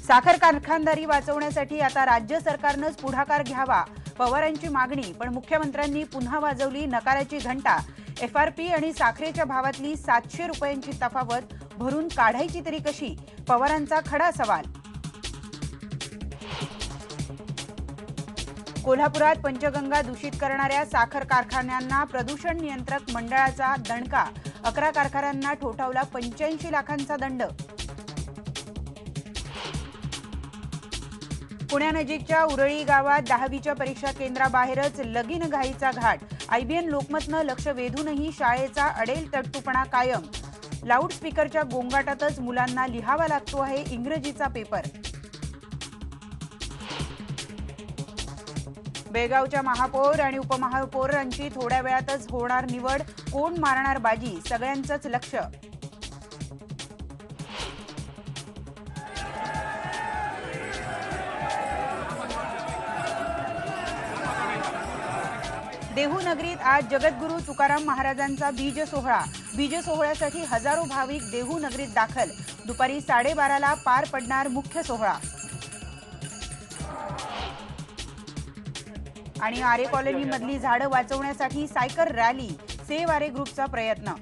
साखर कारखानदारी वाचवण्यासाठी आता राज्य सरकारनंच पुढाकार घ्यावा, पवारांची मागणी। पण मुख्यमंत्र्यांनी पुन्हा वाजवली नकाराची घंटा। एफआरपी आणि साखरेच्या भावातली 700 रुपयांची तफावत भरून काढायची तरी कशी, पवारांचा खडा सवाल। कोल्हापुरात पंचगंगा दूषित करणाऱ्या साखर कारखान्यांना प्रदूषण नियंत्रक मंडळाचा दणका। 11 कारखान्यांना ठोठावला 85 लाखांचा दंड। पुण्यानजीकच्या उरळी गावात 10वीच्या परीक्षा केंद्राबाहेरच लगीन घाईचा घाट। आयबीएन लोकमतनं लक्ष वेधूनही शाळेचा अडेल तट्टूपणा कायम। लाऊडस्पीकरच्या गोंगाटातच मुलांना लिहावा लागतो आहे इंग्रजीचा पेपर। बेळगावच्या महापौर आणि उपमहापौरांची थोड्या वेळातच होणार निवड। कोण मारणार बाजी, सगळ्यांचंच लक्ष। देहू नगरीत आज जगद्गुरू तुकाराम महाराजांचा बीज सोहळा। बीज सोहळ्यासाठी हजारो भाविक देहू नगरीत दाखल। दुपारी 12:30ला पार पडणार मुख्य सोहळा। आणि आरे कॉलनी मधली झाडं वाचवण्यासाठी सायकल रॅली। सेव्ह आरे ग्रुपचा प्रयत्न।